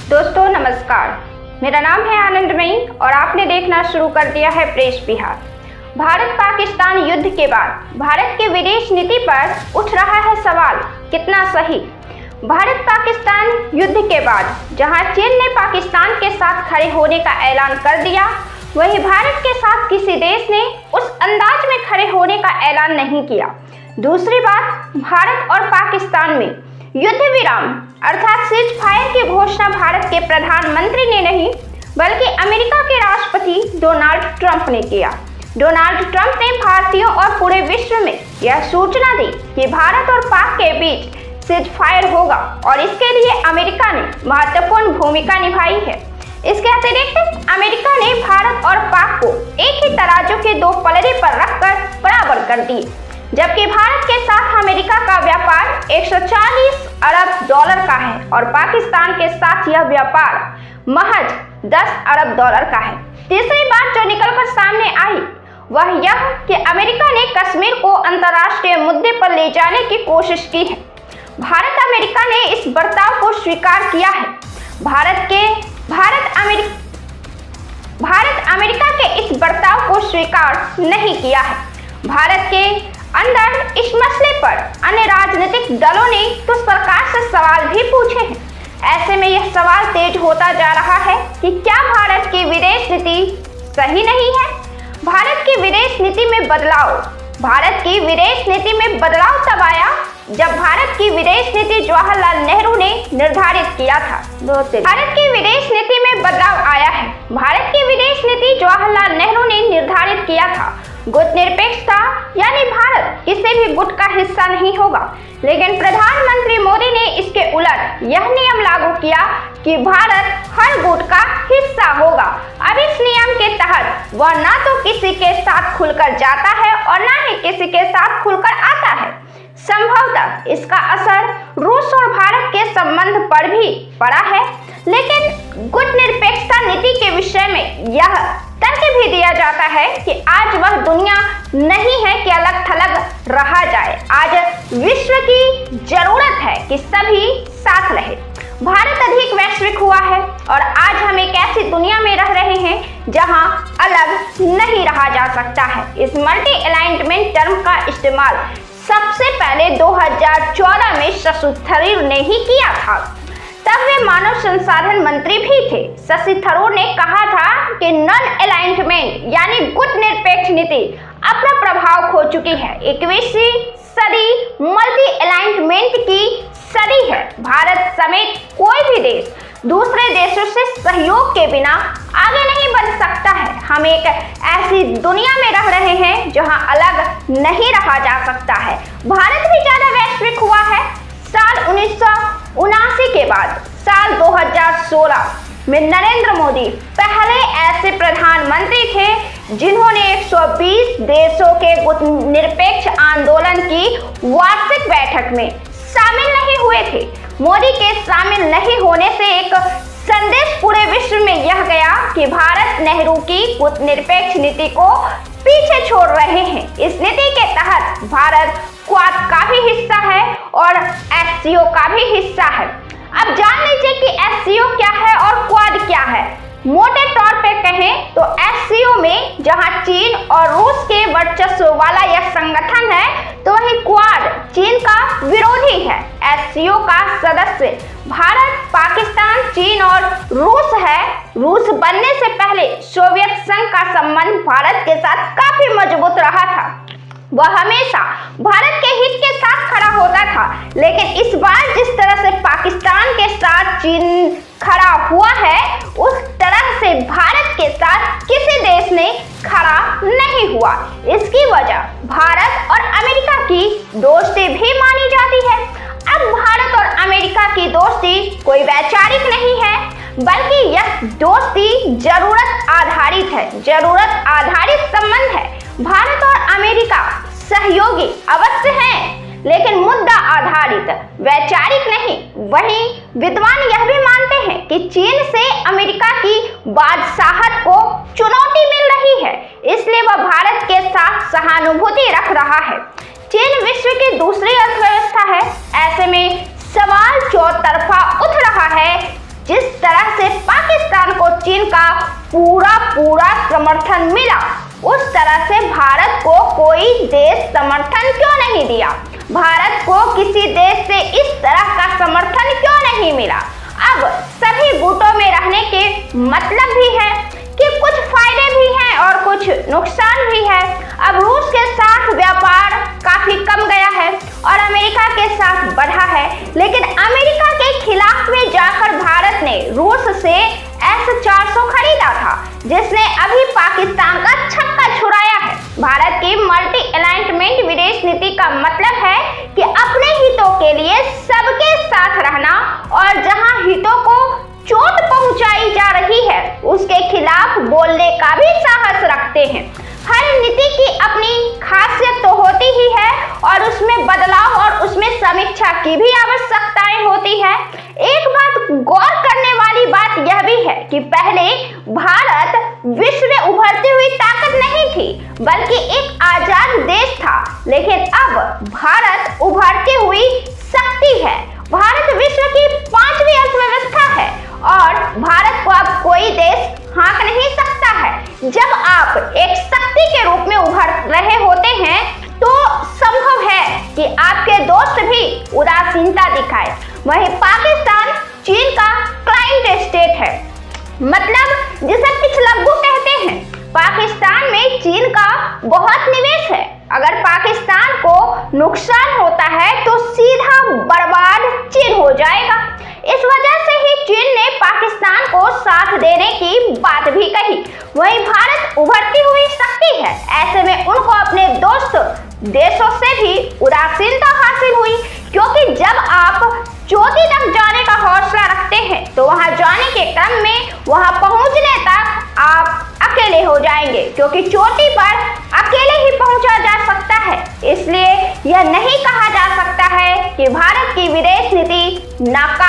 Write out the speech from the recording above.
दोस्तों नमस्कार, मेरा नाम है आनंदमयी और आपने देखना शुरू कर दिया है प्रेस बिहार। भारत पाकिस्तान युद्ध के बाद भारत के विदेश नीति पर उठ रहा है सवाल, कितना सही। भारत पाकिस्तान युद्ध के बाद जहां चीन ने पाकिस्तान के साथ खड़े होने का ऐलान कर दिया, वहीं भारत के साथ किसी देश ने उस अंदाज में खड़े होने का ऐलान नहीं किया। दूसरी बात, भारत और पाकिस्तान में युद्ध विराम अर्थात सीज फायर की घोषणा भारत के प्रधानमंत्री ने नहीं बल्कि अमेरिका के राष्ट्रपति डोनाल्ड ट्रंप ने किया। डोनाल्ड ट्रंप ने भारतीयों और पूरे विश्व में यह सूचना दी कि भारत और पाक के बीच सीज फायर होगा और इसके लिए अमेरिका ने महत्वपूर्ण भूमिका निभाई है। इसके अतिरिक्त अमेरिका ने भारत और पाक को एक ही तराजू के दो पलड़े पर रखकर बराबर कर दिए। जबकि भारत के साथ अमेरिका का व्यापार 140 अरब डॉलर का है और पाकिस्तान के साथ यह व्यापार महज 10 अरब डॉलर का है। तीसरी बात जो निकलकर सामने आई वह यह कि अमेरिका ने कश्मीर को अंतर्राष्ट्रीय मुद्दे पर ले जाने की कोशिश की है। भारत अमेरिका ने इस बर्ताव को स्वीकार किया है। भारत अमेरिका के इस बर्ताव को स्वीकार नहीं किया है। भारत के अंदर इस मसले पर अन्य राजनीतिक दलों ने तो सरकार से सवाल भी पूछे हैं। ऐसे में यह सवाल तेज होता जा रहा है कि क्या भारत की विदेश नीति सही नहीं है। भारत की विदेश नीति में बदलाव तब आया जब भारत की विदेश नीति जवाहरलाल नेहरू ने निर्धारित किया था। भारत की विदेश नीति में बदलाव आया है। भारत की विदेश नीति जवाहरलाल नेहरू ने निर्धारित किया था। गुट निरपेक्षता यानी भारत किसी भी गुट का हिस्सा नहीं होगा, लेकिन प्रधानमंत्री मोदी ने इसके उलट यह नियम लागू किया कि भारत हर गुट का हिस्सा होगा। अब इस नियम के तहत वह न तो किसी के साथ खुलकर जाता है और न ही किसी के साथ खुलकर आता है। संभवतः इसका असर रूस और भारत के संबंध पर भी पड़ा है, लेकिन गुट निरपेक्षता नीति के विषय में यह तर्क भी दिया जाता है कि आज वह दुनिया नहीं है कि अलग थलग रहा जाए। आज विश्व की जरूरत है कि सभी साथ रहे। भारत अधिक वैश्विक हुआ है और आज हम एक ऐसी दुनिया में रह रहे हैं जहां अलग नहीं रहा जा सकता है। इस मल्टी अलाइनमेंट टर्म का इस्तेमाल सबसे पहले 2014 में शशि थरूर ने ही किया था। तब वे मानव संसाधन मंत्री भी थे। शशि थरूर ने कहा था कि नॉन अलाइनमेंट यानी गुट निरपेक्ष नीति अपना प्रभाव खो चुकी है। 21वीं सदी मल्टी अलाइनमेंट की सदी है। भारत समेत कोई भी देश दूसरे देशों से सहयोग के बिना आगे नहीं बढ़ सकता है। हम एक ऐसी दुनिया में रह रहे हैं जहां अलग नहीं रहा जा सकता है। भारत भी ज्यादा वैश्विक हुआ है। साल 1979 के बाद साल 2016 में नरेंद्र मोदी पहले ऐसे प्रधानमंत्री थे जिन्होंने 120 देशों के गुट निरपेक्ष आंदोलन की वार्षिक बैठक में शामिल नहीं हुए थे। मोदी के शामिल नहीं होने से एक संदेश पूरे विश्व में यह गया कि भारत नेहरू की गुट निरपेक्ष नीति को पीछे छोड़ रहे हैं। इस नीति के तहत भारत क्वाड का भी हिस्सा है और एससीओ का भी हिस्सा है। अब जान लीजिए कि एससीओ क्या है और क्वाड क्या है। मोटे तौर पे कहें तो एससीओ में जहां चीन और रूस के वर्चस्व वाला यह संगठन है, तो वही क्वाड चीन का विरोधी है। एससीओ का सदस्य भारत, पाकिस्तान, चीन और रूस है। रूस बनने से पहले सोवियत संघ का संबंध भारत के साथ काफी मजबूत रहा था। वह हमेशा भारत के हित के साथ खड़ा होता था, लेकिन इस बार जिस तरह से पाकिस्तान के साथ चीन खड़ा हुआ है, उस तरह से भारत के साथ किसी देश ने खड़ा नहीं हुआ। इसकी वजह भारत और अमेरिका की दोस्ती भी मानी जाती है। अब भारत और अमेरिका की दोस्ती कोई वैचारिक नहीं है, बल्कि यह दोस्ती जरूरत आधारित है, जरूरत आधारित संबंध है। भारत और अमेरिका सहयोगी अवश्य हैं, लेकिन मुद्दा आधारित, वैचारिक नहीं। वहीं विद्वान यह भी मानते हैं कि चीन से अमेरिका की बादशाहत को चुनौती मिल रही है, इसलिए वह भारत के साथ सहानुभूति रख रहा है। चीन विश्व की दूसरी अर्थव्यवस्था है। ऐसे में सवाल चौतरफा उठ रहा है। जिस तरह पूरा समर्थन मिला, उस तरह से भारत को कोई देश समर्थन क्यों नहीं दिया? भारत को किसी देश से इस तरह का समर्थन क्यों नहीं मिला? अब सभी गुटों में रहने के मतलब भी है कि कुछ फायदे भी हैं और कुछ नुकसान भी है। अब रूस के साथ व्यापार काफी कम गया है और अमेरिका के साथ बढ़ा है, लेकिन अमेरिका के खिलाफ में जाकर भारत ने रूस से S-400 खरीदा था, जिसने अभी पाकिस्तान का छक्का छुड़ाया है। भारत की मल्टी अलाइनमेंट विदेश नीति का मतलब है कि अपने हितों के लिए सबके साथ रहना और जहां हितों को चोट पहुंचाई जा रही है उसके खिलाफ बोलने का भी साहस रखते हैं। हर नीति की अपनी खासियत तो होती ही है और उसमें बदलाव और उसमें समीक्षा की भी आवश्यकताएं होती है। एक बात गौर करने वाली बात यह भी है कि पहले भारत विश्व में उभरती हुई ताकत नहीं थी, बल्कि एक आजाद देश था, लेकिन अब भारत उभरती हुई शक्ति है। भारत विश्व की 5वीं अर्थव्यवस्था है और भारत को अब कोई देश हाँक नहीं सकता है। जब आप एक शक्ति के रूप में उभर रहे होते हैं तो संभव है कि आपके दोस्त भी उदासीनता दिखाए। वहीं पाकिस्तान चीन का क्लाइंट स्टेट है, मतलब जिसे पिछलग्गू कहते हैं। पाकिस्तान में चीन का बहुत निवेश है। अगर पाकिस्तान को नुकसान होता है तो सीधा बर्बाद चीन हो जाएगा। इस वजह से ही चीन ने पाकिस्तान को साथ देने की बात भी कही। वहीं भारत उभरती हुई शक्ति है, ऐसे में उनको अपने दोस्त देशों से भी उदासीनता हासिल हुई, क्योंकि जब आप चोटी तक जाने का हौसला रखते हैं तो वहां जाने के क्रम में वहां पहुंचने तक आप अकेले हो जाएंगे, क्योंकि चोटी पर अकेले ही पहुंचा जा सकता है। इसलिए यह नहीं कहा जा सकता है कि भारत की विदेश नीति नाकाम